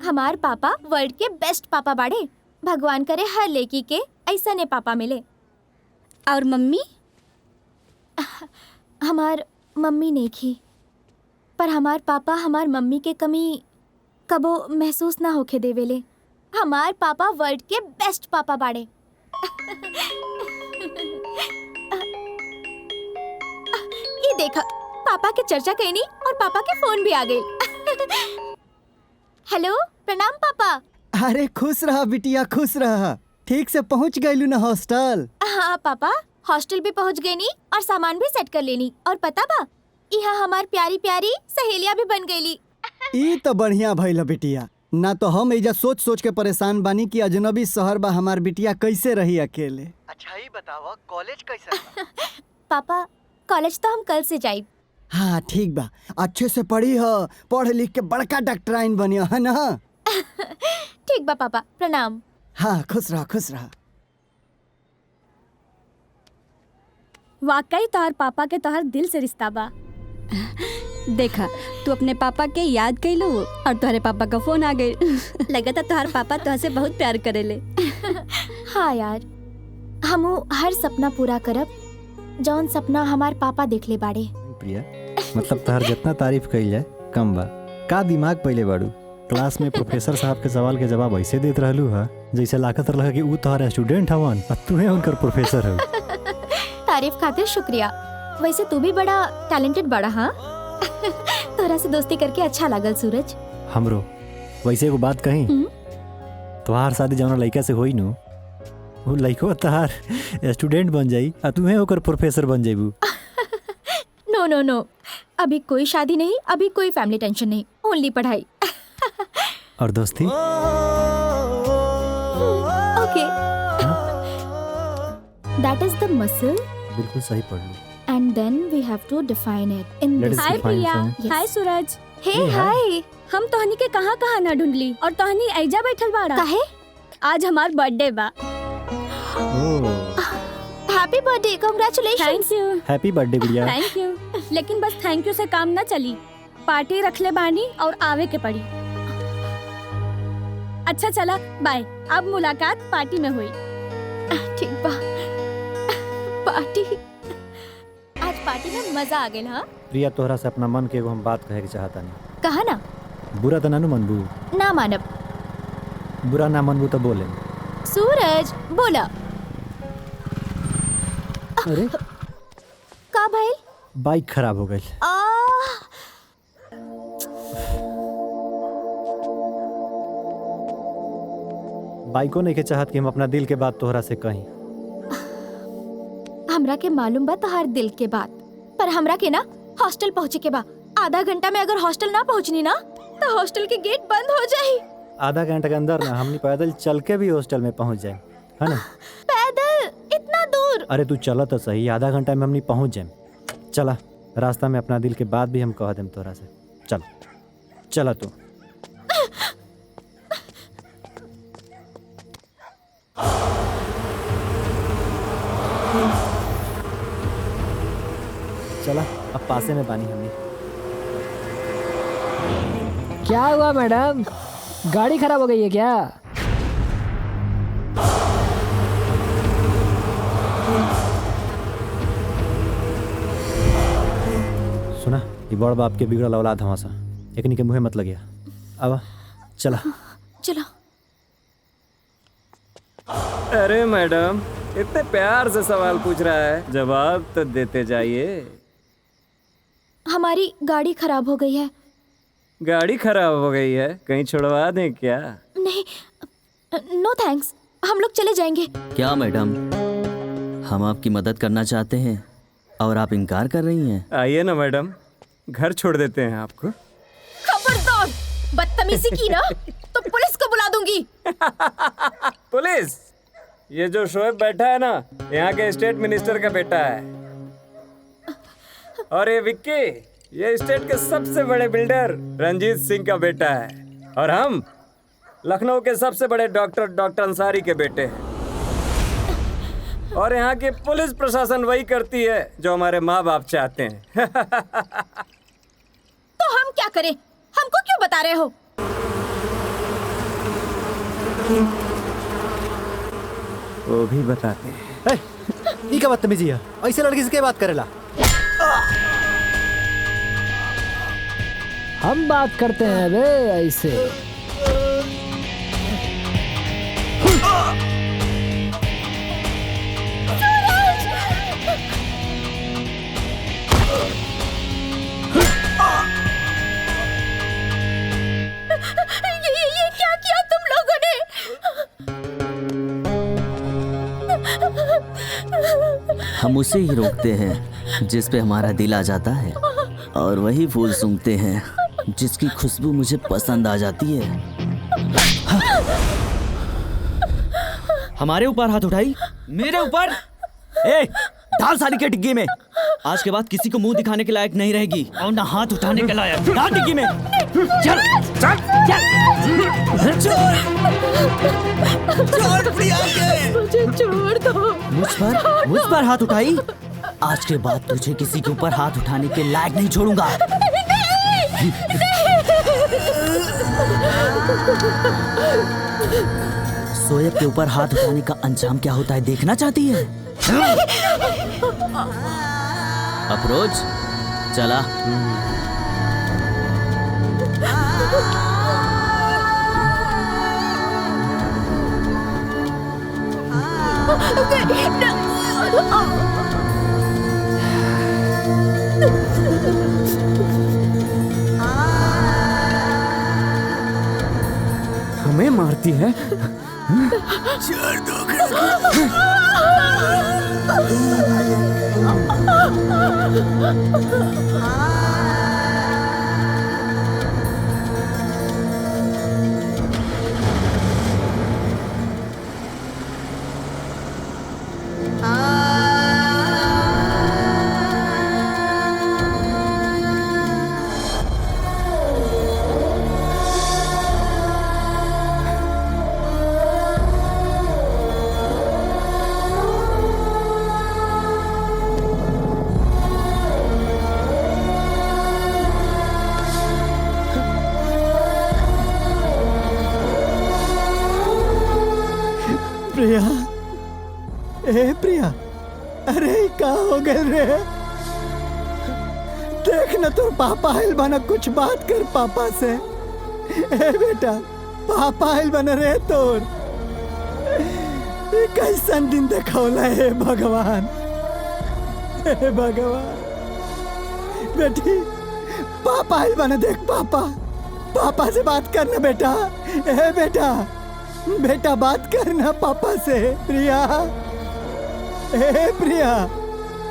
हमार पापा वर्ल्ड के बेस्ट पापा बाड़े। भगवान करे हर लड़की के ऐसा ने पापा मिले। और मम्मी? हमार मम्मी नहीं थी, पर हमार पापा हमार मम्मी के कमी कबो महसूस ना होके देवेले। हमार पापा वर्ल्ड के बेस्ट पापा बाड़े। ये देखा, पापा के चर्चा कहनी और पापा के फोन भी आ गए। हेलो, प्रणाम पापा। अरे खुश रहा बिटिया, खुश रहा। ठीक से पहुंच गईलू ना हॉस्टल? हाँ पापा, हॉस्टल भी पहुंच गई नी और सामान भी सेट कर लेनी। और पता बा, यहाँ हमार प्यारी प्यारी सहेलियाँ भी बन गईली। ई तो बढ़िया भइल बिटिया। ना तो हम एजा सोच सोच के परेशान बानी कि अजनबी शहर बा, हमार बिटिया कैसे रही अकेले। अच्छा ही बतावा, कॉलेज कैसे बा? पापा, कॉलेज तो हम कल से जाए। हाँ ठीक बा, अच्छे से पढ़ी हो, पढ़ लिख के बड़का डॉक्टराइन बनिया है ना। ठीक बा पापा, प्रणाम। हाँ खुश रहा, खुश रहा। वाकई तोहर पापा के तोहर दिल से रिश्ता बा। देखा, तू अपने पापा के याद कैलू और तुम्हारे पापा का फोन आ गई। लगता तुम्हारे पापा तुहसे बहुत प्यार करेले। हाँ यार, हमू हर सपना पूरा करब जौन सपना हमार पापा देख ले बाड़े। प्रिया, मतलब तहर जितना तारीफ कइल जाए कम बा। का दिमाग पहले बाड़ू। क्लास में प्रोफेसर साहब के सवाल के जवाब ऐसे देत रहलू हा जैसे लागत रहा कि ऊ तोहरा स्टूडेंट हवन और तू उनकर प्रोफेसर हो। तारीफ खातिर शुक्रिया। वैसे तू भी बड़ा टैलेंटेड बड़ा। हाँ तोरा से दोस्ती करके अच्छा लागल सूरज। हमरो वैसे एगो बात कही, तोहार शादी जौना लड़का से होई नु, वो लड़को तहार स्टूडेंट बन जाई और तू ओकर प्रोफेसर बन जाइबू। नो नो नो, अभी कोई शादी नहीं, अभी कोई फैमिली टेंशन नहीं, ओनली पढ़ाई। और दोस्ती? Okay, that is the muscle. बिल्कुल सही पढ़ लो। And then we have to define it in Let this. us hi define Priya. some. Hi Suraj. Hey, hi. हम तोहनी के कहाँ कहाँ ना ढूंढली और तोहनी ऐजा बैठल बाड़ा। काहे? आज हमार बर्थडे बा। Happy birthday, congratulations. Thank you. Happy birthday गुड़िया। Thank you. लेकिन बस थैंक यू से काम ना चली, पार्टी रखले बानी और आवे के पड़ी। अच्छा चला, बाय। अब मुलाकात पार्टी में हुई। ठीक बा। पार्टी, आज पार्टी में मजा आ गया। हाँ प्रिया, तोहरा से अपना मन के एगो हम बात कहे के चाहता नहीं। कहा ना। बुरा तो नानू मनबू? ना मानब। बुरा ना मनबू तो बोले। सूरज बोला। अरे का भाई? बाइक खराब हो गई। बाइको नहीं के चाहत कि हम अपना दिल के बात तोहरा से कहीं। हमरा के मालूम बा तोहार दिल के बात, पर हमरा के ना हॉस्टल पहुँचे के बा। आधा घंटा में अगर हॉस्टल ना पहुँचनी ना तो हॉस्टल के गेट बंद हो जाए। आधा घंटे के अंदर ना हमनी पैदल चल के भी हॉस्टल में पहुंच जाए, है ना? पैदल इतना दूर? अरे तू चला तो सही, आधा घंटा में हमनी पहुंच जाए। चला, रास्ता में अपना दिल के बात भी हम कह देम तोरा से। चल चला तू। चला, अब पासे में पानी हमनी। क्या हुआ मैडम, गाड़ी खराब हो गई है क्या? सुना, ये बड़ बाप के बिगड़ल औलाद हमासा, एकनी के मुँहे मत लगिया। अब चला। चलो। अरे मैडम, इतने प्यार से सवाल पूछ रहा है, जवाब तो देते जाइए। हमारी गाड़ी खराब हो गई है। गाड़ी खराब हो गई है, कहीं छुड़वा दें क्या? नहीं, नो थैंक्स, हम लोग चले जाएंगे। क्या मैडम, हम आपकी मदद करना चाहते हैं और आप इनकार कर रही हैं? आइए ना मैडम, घर छोड़ देते हैं आपको। खबरदार, बदतमीजी की ना तो पुलिस को बुला दूंगी। पुलिस? ये जो शोएब बैठा है ना, यहाँ के स्टेट मिनिस्टर का बेटा है। और ये विक्की, ये स्टेट के सबसे बड़े बिल्डर रंजीत सिंह का बेटा है। और हम लखनऊ के सबसे बड़े डॉक्टर अंसारी के बेटे हैं। और यहाँ की पुलिस प्रशासन वही करती है जो हमारे माँ बाप चाहते हैं। तो हम क्या करें? हमको क्यों बता रहे हो? वो भी बताते हैं। ई का बदतमीजी है, ऐसे लड़की से क्या बात करेला? हम बात करते हैं बे ऐसे। ये क्या किया तुम लोगों ने? हम उसे ही रोकते हैं जिस पे हमारा दिल आ जाता है, और वही फूल सूंघते हैं जिसकी खुशबू मुझे पसंद आ जाती है। हमारे ऊपर हाथ उठाई? मेरे ऊपर? ए, डाल सारी के डिग्गी में। आज के बाद किसी को मुंह दिखाने के लायक नहीं रहेगी, और ना हाथ उठाने के लायक। डाल डिग्गी में। चल चल चल। छोड़ प्रिया के। मुझे छोड़ दो। मुझ पर हाथ उठाई? आज के बाद तुझे किसी के ऊपर हाथ उठाने के लायक नहीं छोड़ूंगा। सोएब के ऊपर हाथ उठाने का अंजाम क्या होता है देखना चाहती है? अफरोज, चला। हमें मारती है? प्रिया, ए प्रिया, अरे का हो गए रे? देख न तोर पापा आइल बना, कुछ बात कर पापा से। ए बेटा, पापा आइल बना रे तोर। कैसन दिन देखौला है भगवान, हे भगवान। बेटी, पापा आइल बना, देख पापा, पापा से बात करना बेटा। ए बेटा, बेटा बात करना पापा से। प्रिया, ए प्रिया,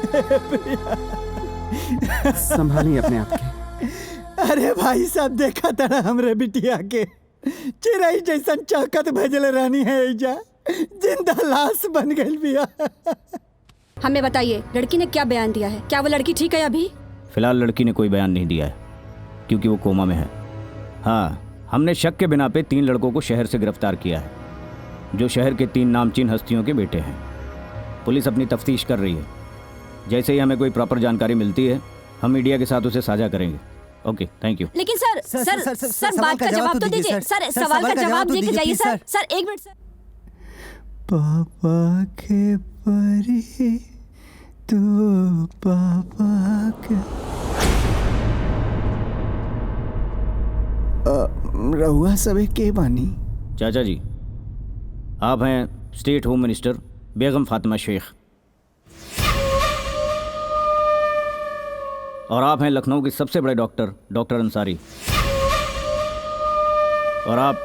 ए प्रिया, संभालिए अपने आप के। अरे भाई साहब, देखा था हमरे बिटिया के चिड़ै जैसन चौकत भेजले रहनी है, एजा जिंदा लाश बन गई बिया। हमें बताइए, लड़की ने क्या बयान दिया है? क्या वो लड़की ठीक है अभी? फिलहाल लड़की ने कोई बयान नहीं दिया है, क्योंकि वो कोमा में है। हाँ, हमने शक के बिना पे 3 लड़कों को शहर से गिरफ्तार किया है, जो शहर के 3 नामचीन हस्तियों के बेटे हैं। पुलिस अपनी तफ्तीश कर रही है। जैसे ही हमें कोई प्रॉपर जानकारी मिलती है, हम मीडिया के साथ उसे साझा करेंगे। Okay, thank you. लेकिन सर बात का जवाब तो दीजिए। सर सवाल का जवाब दे के जाइए। सर एक मिनट। सर, पापा के परी तो पापा के रहुआ सबे के बानी? चाचा जी, आप हैं स्टेट होम मिनिस्टर बेगम फातिमा शेख, और आप हैं लखनऊ के सबसे बड़े डॉक्टर अंसारी, और आप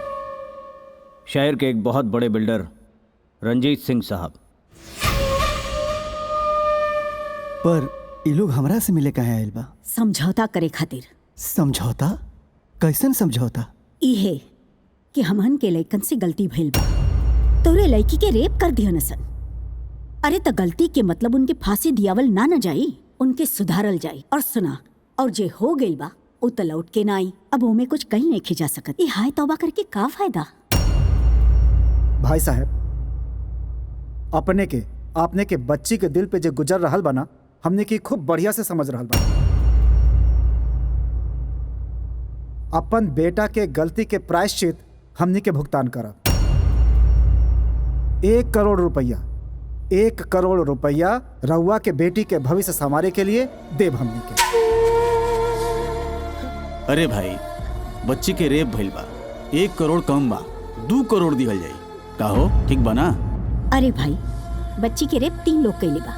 शहर के एक बहुत बड़े बिल्डर रंजीत सिंह साहब। पर ये लोग हमरा से मिले कहे आइल बा? समझौता करे खातिर। समझौता? कैसन समझौता? इहे कि हमहन के लइकन से गलती भइल बा, तोरे लड़की के रेप कर दिया नसन। अरे त गलती के मतलब उनके फांसी दियावल ना जाई, उनके सुधारल जाई। और सुना, और जे हो गई बा उ त लौट के ना आई। अब ओमे कुछ कहीं नहीं खिंचा सकत। ये हाय तौबा करके का फायदा? भाई साहब, अपने के आपने के बच्ची के दिल पे जो गुजर रहल बना, हमने की खूब बढ़िया से समझ रहल बा। अपन बेटा के गलती के प्रायश्चित हमने के भुगतान करब। 1 करोड़ रुपया, 1 करोड़ रुपया रउआ के बेटी के भविष्य संवारे के लिए देव हमनी के। अरे भाई, बच्ची के रेप भइल बा, 1 करोड़ कम बा, 2 करोड़ दिहल जाई। का हो, ठीक बा ना? अरे भाई, बच्ची के रेप 3 लोग कैले बा,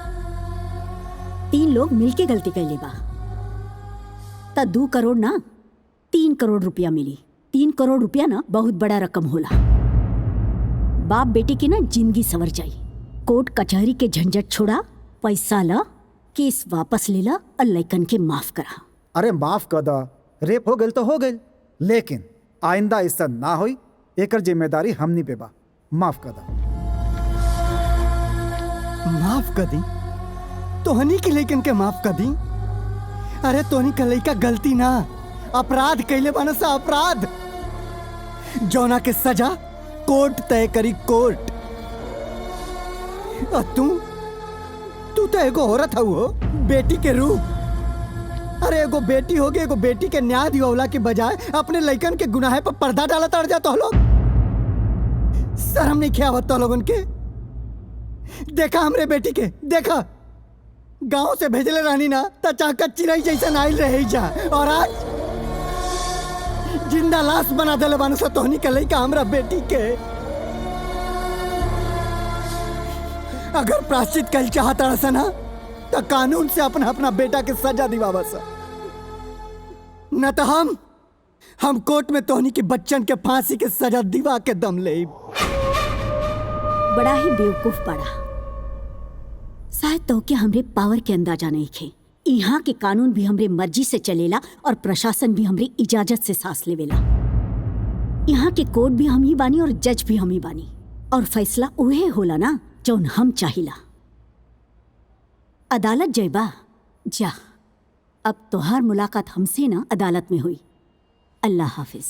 3 लोग मिलके गलती कैले बा, त 2 करोड़ ना 3 करोड़ रुपया मिली। 3 करोड़ रुपया ना बहुत बड़ा रकम होला। बाप बेटी की ना जिंदगी संवर जाई। कोर्ट कचहरी के झंझट छोड़ा, पैसा ला, केस वापस ले ला और लइकन के माफ करा। अरे माफ कर दा, रेप हो गई तो हो गई, लेकिन आइंदा ऐसा ना होई, एकर जिम्मेदारी हमनी पे बा। माफ कर दा। माफ कर दी? तोहनी के लइकन के माफ कर दी? अरे तोहनी का लइका गलती ना, अपराध कैले बाना सा, अपराध जौना के सजा कोर्ट तय करी, कोर्ट। और तू तो एगो औरत हो, बेटी के रूप। अरे एगो बेटी होगी, एगो बेटी के न्याय दिवला के बजाय अपने लइकन के गुनाह पर पर्दा डाला तड़ जाता हो लोग। शर्म नहीं ख्या तो लोगन के। देखा हमरे बेटी के, देखा गांव से भेजले रहनी ना त चाका चिरई जैसा आइल रहे जा, और आज जिंदा लाश बना देले बानु सा तोहनी के लइका हमरा बेटी के। अगर प्राश्चित कल चाहता रहा ना तो कानून से अपना अपना बेटा के सजा दिवावा सा, न तो हम कोर्ट में तोहनी के बच्चन के फांसी के सजा दिवा के दम ले। बड़ा ही बेवकूफ पड़ा। शायद तो के हमरे पावर के अंदाजा नहीं खे। यहाँ के कानून भी हमरे मर्जी से चलेला और प्रशासन भी हमरे इजाजत से सांस लेवेला। यहाँ के कोर्ट भी हम ही बानी और जज भी हम ही बानी, और फैसला उहे होला ना जौन हम चाहिला। अदालत जयबा जा, अब तोहार मुलाकात हमसे ना अदालत में हुई। अल्लाह हाफिज।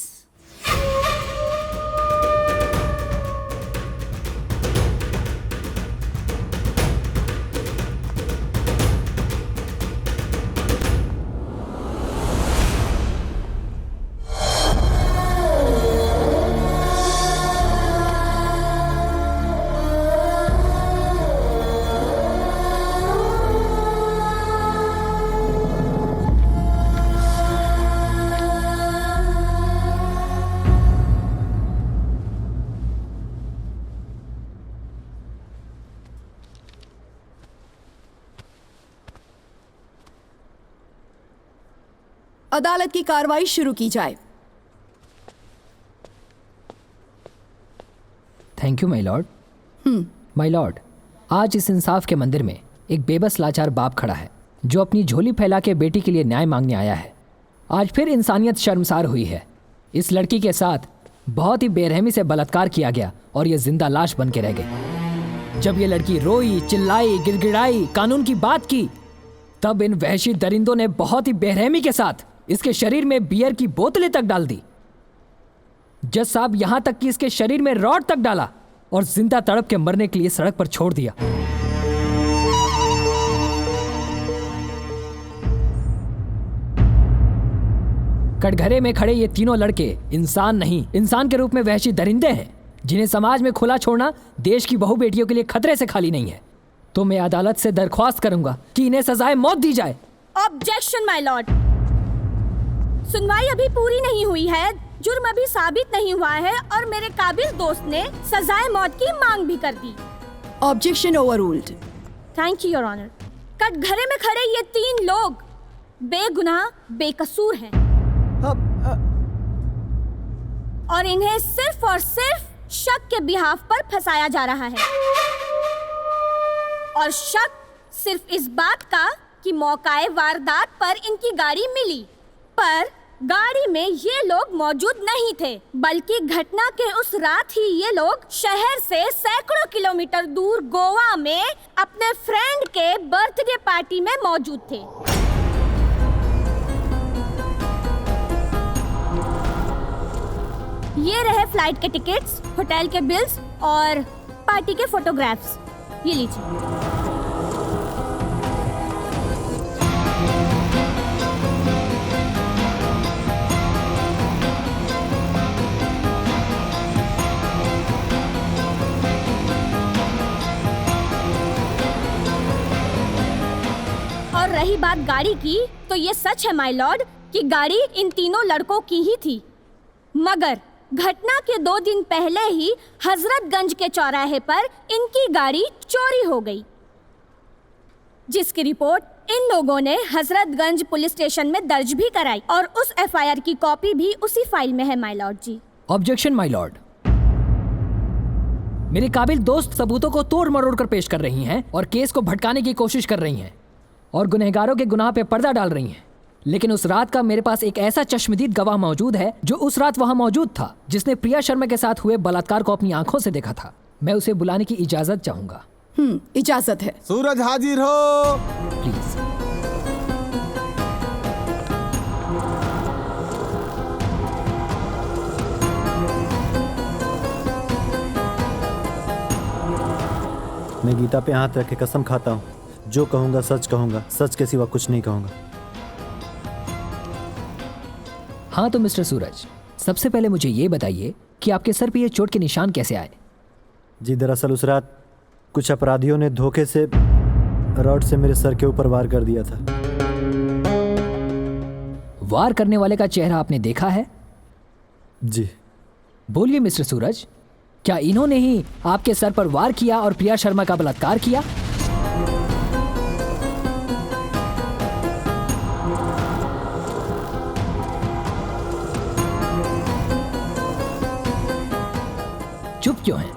अदालत की कार्रवाई शुरू की जाए। Thank you my Lord. My Lord, आज इस इंसाफ के मंदिर में एक बेबस लाचार बाप खड़ा है जो अपनी झोली फैला के बेटी के लिए न्याय मांगने आया है। आज फिर इंसानियत शर्मसार हुई है। इस लड़की के साथ बहुत ही बेरहमी से बलात्कार किया गया और ये जिंदा लाश बन के रह गई। जब ये लड़की रोई, चिल्लाई, गिड़गिड़ाई, कानून की बात की, तब इन वहशी दरिंदों ने बहुत ही बेरहमी के साथ इसके शरीर में बियर की बोतलें तक डाल दी। जज साहब यहां तक कि इसके शरीर में रॉड तक डाला और जिंदा तड़प के मरने के लिए सड़क पर छोड़ दिया। कटघरे में खड़े ये तीनों लड़के इंसान नहीं, इंसान के रूप में वहशी दरिंदे हैं, जिन्हें समाज में खुला छोड़ना देश की बहू बेटियों के लिए खतरे से खाली नहीं है। तो मैं अदालत से दरख्वास्त करूंगा कि इन्हें सजाए मौत दी जाए। Objection my Lord. सुनवाई अभी पूरी नहीं हुई है, जुर्म अभी साबित नहीं हुआ है और मेरे काबिल दोस्त ने सजाए मौत की मांग भी कर दी। Objection overruled. Thank you your honour. कटघरे में खड़े ये 3 लोग बेगुनाह बेकसूर हैं और इन्हें सिर्फ और सिर्फ शक के बिहाफ पर फंसाया जा रहा है, और शक सिर्फ इस बात का कि मौकाए वारदात पर इनकी गाड़ी मिली, पर गाड़ी में ये लोग मौजूद नहीं थे, बल्कि घटना के उस रात ही ये लोग शहर से सैकड़ों किलोमीटर दूर गोवा में अपने फ्रेंड के बर्थडे पार्टी में मौजूद थे। ये रहे फ्लाइट के टिकट्स, होटल के बिल्स और पार्टी के फोटोग्राफ्स। ये लीजिए। बात गाड़ी की, तो ये सच है माय लॉर्ड कि गाड़ी इन तीनों लड़कों की ही थी। मगर घटना के 2 दिन पहले ही हजरतगंज के चौराहे पर इनकी गाड़ी चोरी हो गई, जिसकी रिपोर्ट इन लोगों ने हजरतगंज पुलिस स्टेशन में दर्ज भी कराई और उस एफआईआर की कॉपी भी उसी फाइल में है my lord ji. Objection my lord. मेरे काबिल दोस्त सबूतों को तोड़ मरोड़ कर पेश कर रही हैं और केस को भटकाने की कोशिश कर रही हैं और गुनहगारों के गुनाह पे पर्दा डाल रही हैं। लेकिन उस रात का मेरे पास एक ऐसा चश्मदीद गवाह मौजूद है जो उस रात वहां मौजूद था, जिसने प्रिया शर्मा के साथ हुए बलात्कार को अपनी आंखों से देखा था। मैं उसे बुलाने की इजाजत चाहूंगा। इजाजत है। सूरज हाजिर हो। प्लीज। मैं गीता पे हाथ रख के कसम खाता हूँ, जो कहूँगा सच कहूँगा, सच के सिवा कुछ नहीं कहूँगा। हाँ तो मिस्टर सूरज, सबसे पहले मुझे ये बताइए कि आपके सर पे ये चोट के निशान कैसे आए? जी दरअसल उस रात कुछ अपराधियों ने धोखे से रॉड से मेरे सर के ऊपर वार कर दिया था। वार करने वाले का चेहरा आपने देखा है? जी। बोलिए मिस्टर सूरज, क्या इन्होंने ही आपके सर पर वार किया और प्रिया शर्मा का बलात्कार किया? चुप क्यों हैं?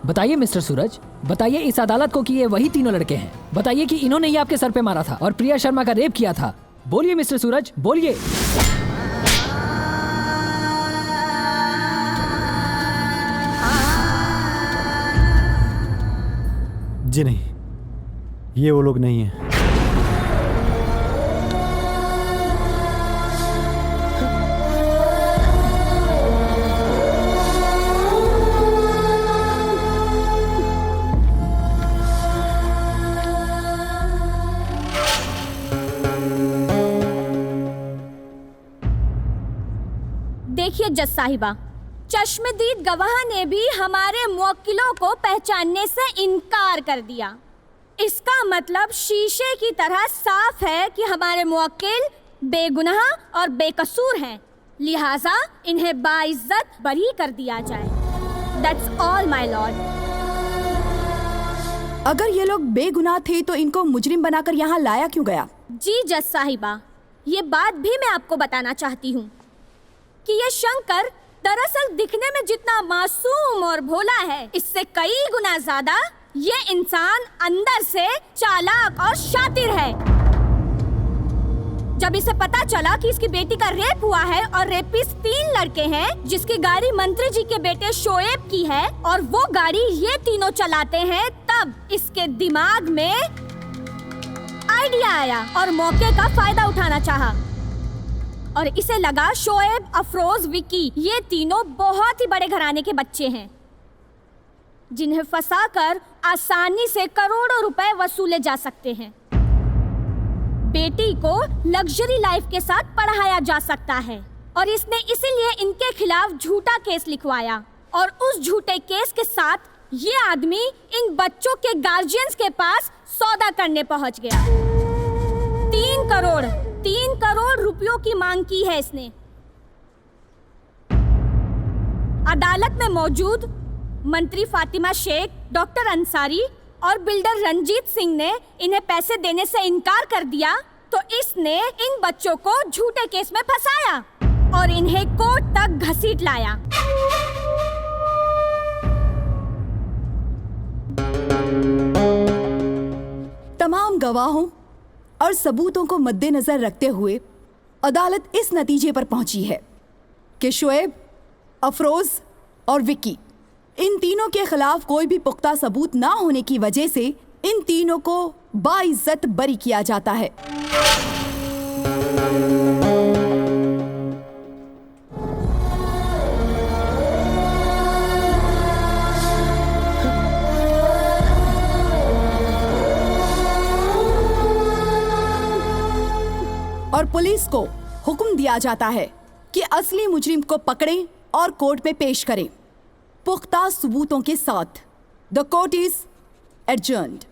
बताइए मिस्टर सूरज, बताइए इस अदालत को कि ये वही तीनों लड़के हैं। बताइए कि इन्होंने ही आपके सर पे मारा था और प्रिया शर्मा का रेप किया था। बोलिए मिस्टर सूरज, बोलिए। जी नहीं, ये वो लोग नहीं हैं। देखिए जज साहिबा, चश्मदीद गवाह ने भी हमारे मुवक्किलों को पहचानने से इनकार कर दिया। इसका मतलब शीशे की तरह साफ है कि हमारे मुवक्किल बेगुनाह और बेकसूर हैं, लिहाजा इन्हें बाइज्जत बरी कर दिया जाए। That's all my lord। अगर ये लोग बेगुनाह थे तो इनको मुजरिम बनाकर यहाँ लाया क्यों गया? जी जज साहिबा, ये बात भी मैं आपको बताना चाहती हूँ कि ये शंकर दरअसल दिखने में जितना मासूम और भोला है, इससे कई गुना ज्यादा ये इंसान अंदर से चालाक और शातिर है। जब इसे पता चला कि इसकी बेटी का रेप हुआ है और रेपिस्ट 3 लड़के हैं, जिसकी गाड़ी मंत्री जी के बेटे शोएब की है और वो गाड़ी ये तीनों चलाते हैं, तब इसके दिमाग में आइडिया आया और मौके का फायदा उठाना चाहा। और इसे लगा शोएब, अफरोज, विकी ये तीनों बहुत ही बड़े घराने के बच्चे हैं, जिन्हें फंसाकर आसानी से करोड़ों रुपए वसूले जा सकते हैं। बेटी को लग्जरी लाइफ के साथ पढ़ाया जा सकता है और इसने इसीलिए इनके खिलाफ झूठा केस लिखवाया और उस झूठे केस के साथ ये आदमी इन बच्चों के गार्जियंस के पास सौदा करने पहुंच गया। 3 करोड़ रुपयों की मांग की है इसने। अदालत में मौजूद मंत्री फातिमा शेख, डॉक्टर अंसारी और बिल्डर रंजीत सिंह ने इन्हें पैसे देने से इनकार कर दिया, तो इसने इन बच्चों को झूठे केस में फंसाया और इन्हें कोर्ट तक घसीट लाया। तमाम गवाहों और सबूतों को मद्देनजर रखते हुए अदालत इस नतीजे पर पहुंची है कि शोएब, अफरोज और विक्की, इन तीनों के खिलाफ कोई भी पुख्ता सबूत ना होने की वजह से इन तीनों को बाइज्जत बरी किया जाता है। और पुलिस को हुक्म दिया जाता है कि असली मुजरिम को पकड़ें और कोर्ट में पेश करें पुख्ता सबूतों के साथ। The court is adjourned.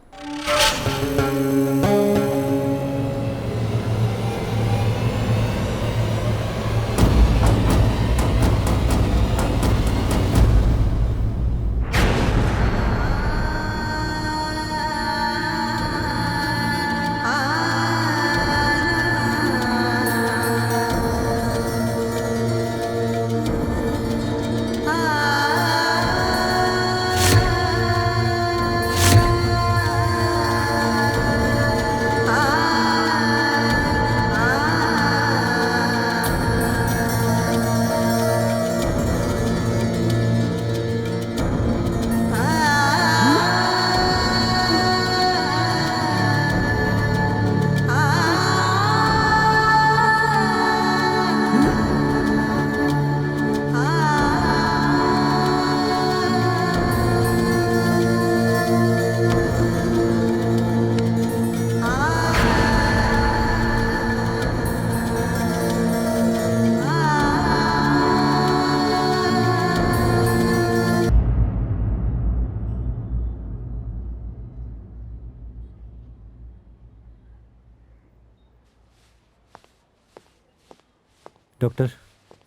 Doctor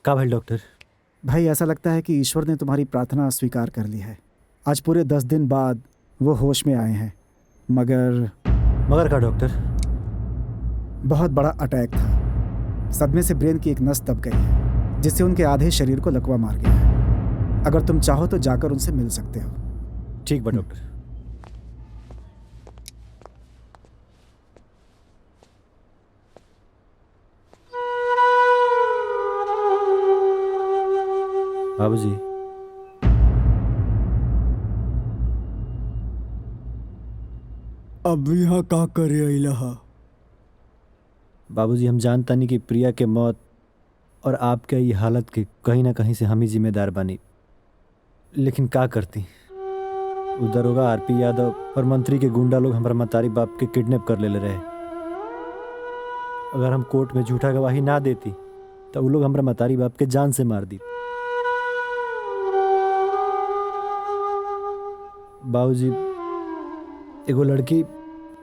का भाई डॉक्टर? भाई ऐसा लगता है कि ईश्वर ने तुम्हारी प्रार्थना स्वीकार कर ली है। आज पूरे 10 दिन बाद वो होश में आए हैं, मगर का डॉक्टर? बहुत बड़ा अटैक था। सदमे से ब्रेन की एक नस दब गई है, जिससे उनके आधे शरीर को लकवा मार गया है। अगर तुम चाहो तो जाकर उनसे मिल सकते हो। ठीक बा डॉक्टर। बाबूजी, अब यहाँ का करे अइला? बाबूजी हम जानता नहीं कि प्रिया के मौत और आपके ये हालत के कहीं ना कहीं से हम ही जिम्मेदार बनी, लेकिन का करती? वो दरोगा आरपी यादव और मंत्री के गुंडा लोग हमारा मतारी बाप के किडनैप कर ले रहे। अगर हम कोर्ट में झूठा गवाही ना देती तो वो लोग हमारा मतारी बाप के जान से मार दी। बाबूजी, एगो लड़की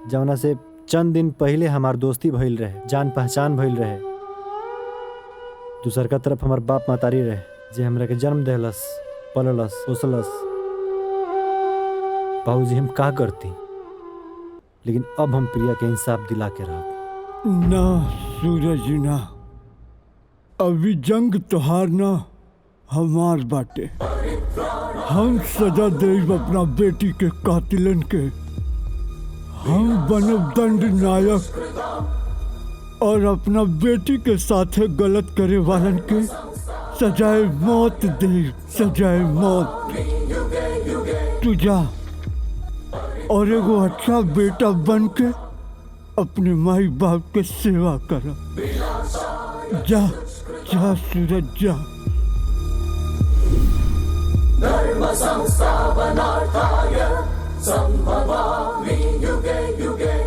जवना से चंद दिन पहले हमार दोस्ती भइल रहे, जान पहचान भइल रहे, दूसर का तरफ हमार बाप मातारी रहे, जे हमरा के जन्म देहलस, पललस, पोसलस। बाबूजी हम का करती, लेकिन अब हम प्रिया के इंसाफ दिला के रहब। ना सूरज ना, अभी जंग तोहार ना हमार बाटे। हम सजा देव अपना बेटी के कातिलन के। हम बनब दंड नायक और अपना बेटी के साथे गलत करे वालन के सजाए मौत दे, सजाए मौत। तू जा और एगो अच्छा बेटा बन के अपने माई बाप के सेवा कर। जा जा सूरज जा। धर्म संस्थापनार्थाय संभवामि युगे युगे।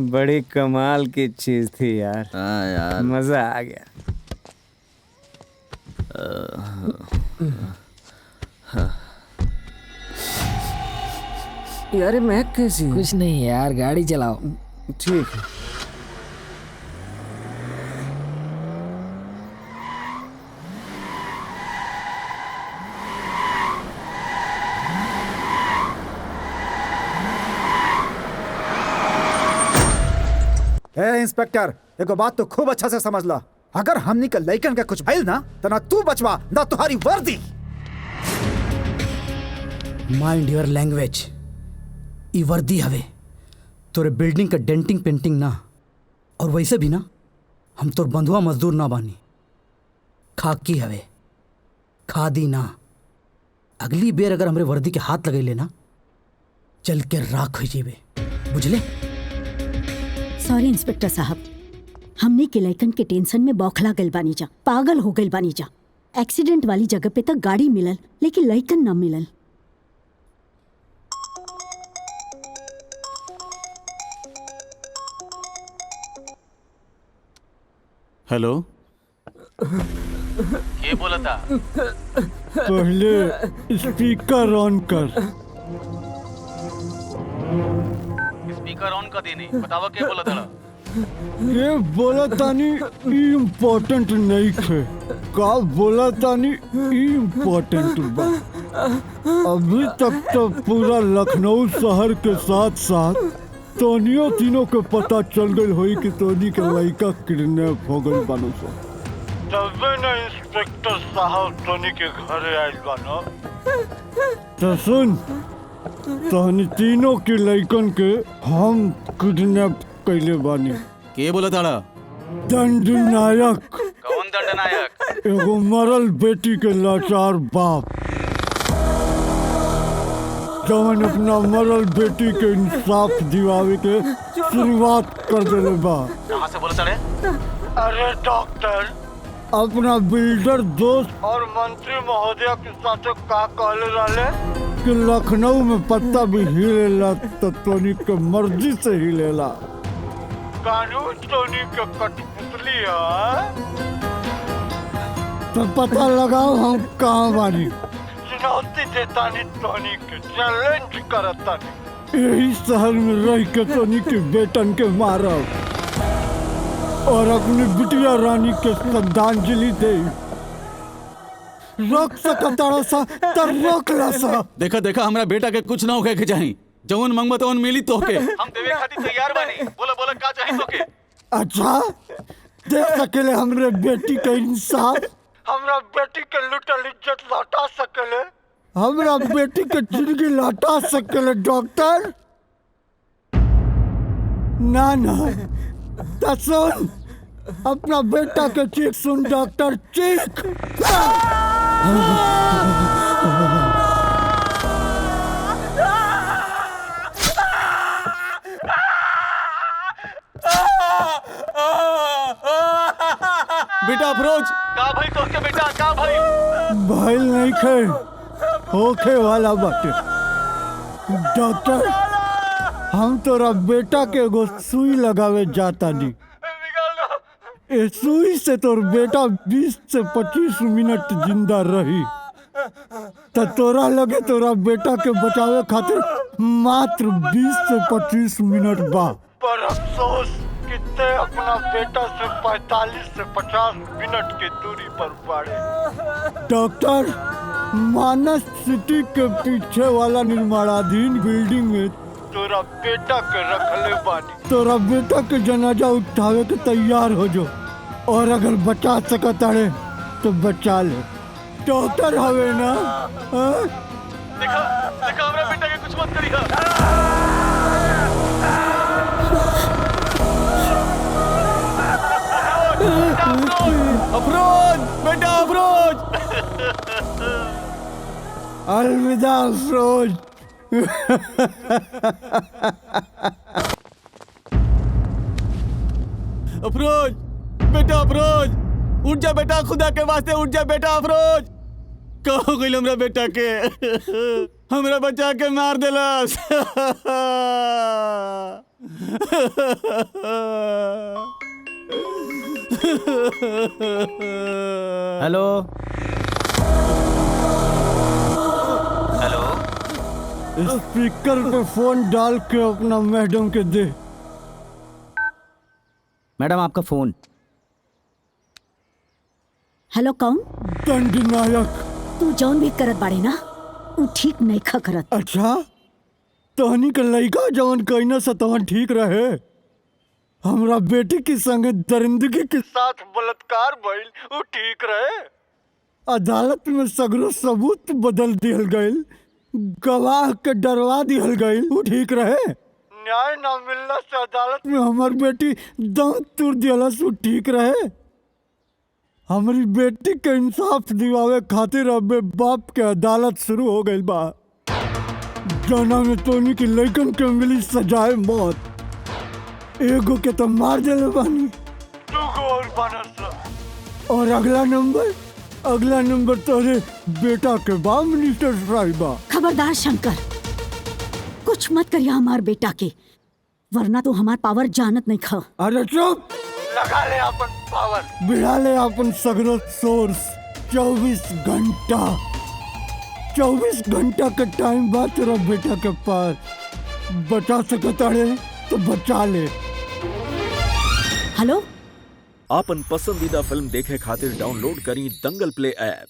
बड़ी कमाल की चीज थी यार। हाँ यार, मजा आ गया। यार मैं कैसी? कुछ नहीं यार, गाड़ी चलाओ। ठीक है। इंस्पेक्टर, एगो बात तो खूब अच्छा से समझ ला। अगर हमनी के लइकन के कुछ भइल ना तो ना तू बचवा ना तुम्हारी वर्दी। Mind your language. ई वर्दी हवे तोरे बिल्डिंग का डेंटिंग पेंटिंग ना। और वैसे भी ना हम तोर बंधुआ मजदूर ना बानी। खाकी हवे, खादी ना। अगली बेर अगर हमरे वर्दी के हाथ लगैले ना चल के राख हो जेबे, बुझले? सॉरी इंस्पेक्टर साहब, हमने के लइकन के टेंशन में बौखला गइल बानी जा, पागल हो गइल बानी जा। एक्सीडेंट वाली जगह पे तक गाड़ी मिलल लेकिन लइकन ना मिलल। हेलो, ये बोला था? पहले स्पीकर ऑन कर। स्पीकर ऑन कर देनी बतावा के बोला था ये बोला तानी इम्पोर्टेंट नहीं थे का बोला तानी इम्पोर्टेंट बा। अभी तक तो पूरा लखनऊ शहर के साथ साथ तोनियो तीनों के पता चल गई होई कि तोनी के लड़का किडनैप हो गई बानो सो। तबे ना इंस्पेक्टर साहब तोनी के घरे आइल बानो। तो सुन तोनी तीनों के लड़कन के हम किडनैप कैले बानी। के बोला ताड़ा? दंडनायक। कौन दंडनायक? एगो मरल बेटी के लाचार बाप जवन अपना मरल बेटी के इंसाफ दिवावे के शुरुआत कर देले बा। कहाँ से बोला ताड़े? अरे डॉक्टर अपना बिल्डर दोस्त और मंत्री महोदय के साथ का कहले रहले कि लखनऊ में पत्ता भी हिलेला तो तोनी के मर्जी से हिलेला। कानून तोनी के कठपुतली है तो पता लगाओ हम कहाँ बानी। चुनौती देतानी तोनी के चैलेंज करतानी। यही शहर में रह के तोनी के बेटन के मारब और अपनी बिटिया रानी के श्रद्धांजलि दे। रोक सकता सा तर रोक ला सा। देखा देखा हमरा बेटा के कुछ ना होके के चाही जवन मंगवा तवन मिली तोके। हम देवे खातिर तैयार बानी। बोला बोला का चाही तोके। अच्छा दे सकेले हमरे बेटी के इंसाफ। हमरा बेटी के लुटल इज्जत लौटा सकेले। हमरा बेटी के जिंदगी लौटा सकेले डॉक्टर। ना ना तो सुन अपना बेटा के चीख सुन डॉक्टर चीख। बेटा अफरोज का भाई तो के बेटा का भाई? भाई नहीं खे होखे वाला बाटे। डॉक्टर हम तोरा बेटा के एगो सुई लगावे जाता नहीं। ए सुई से तोर बेटा 20 से 25 मिनट जिंदा रही तो तोरा लगे तोरा बेटा के बचावे खातिर मात्र 20 से 25 मिनट बा। पर अफसोस कितने अपना बेटा से 45 से 50 मिनट की दूरी पर पड़े। डॉक्टर मानस सिटी के पीछे वाला निर्माणाधीन बिल्डिंग में तोरा बेटा के रखले बानी। तोरा बेटा के जनाजा उठावे के तैयार हो जो और अगर बचा सकता है तो बचा ले। डॉक्टर हवे ना। देखा देखा हमरा बेटा के कुछ मत करिहा। अफरोज बेटा अफरोज। अलविदा अफरोज। अफरोज बेटा अफरोज उठ जा बेटा खुदा के वास्ते उठ जा बेटा अफरोज। कहो गई हमरा बेटा के हमरा बचा के मार देलस। हेलो हेलो स्पीकर पे फोन डाल के अपना मैडम के दे। मैडम आपका फोन। हेलो कौन? दंडनायक। तू जौन भी करत बाड़े ना उ ठीक नहीं खा करत। अच्छा तोहनी के लड़का जवन कहना से तवन ठीक रहे। हमरा बेटी की संगे दरिंदगी के साथ बलात्कार भइल उ ठीक रहे। अदालत में सगरो सबूत बदल दिहल गइल गवाह के डरवा दिहल गइल उ ठीक रहे। न्याय ना मिलने से अदालत में हमार बेटी दम तोड़ दिहलस उ ठीक रहे। हमारी बेटी के इंसाफ दिवावे खातिर अबे बाप के अदालत शुरू हो गई बा जौना में तोनी की लड़कन के मिली सजाए मौत। एगो के तो मार देले बानी दूगो और बनस। और अगला नंबर तोरे बेटा के बा मिनिस्टर साहिबा। खबरदार शंकर कुछ मत करिया हमार बेटा के वरना तो हमार पावर जानत नहीं खा। अरे चुप लगा ले अपन पावर बिड़ा ले अपन सगरो सोर्स। 24 घंटा के टाइम बाद तेरा बेटा के पास बचा सकता है तो बचा ले। हेलो, आपन पसंदीदा फिल्म देखे खातिर डाउनलोड करी दंगल प्ले ऐप।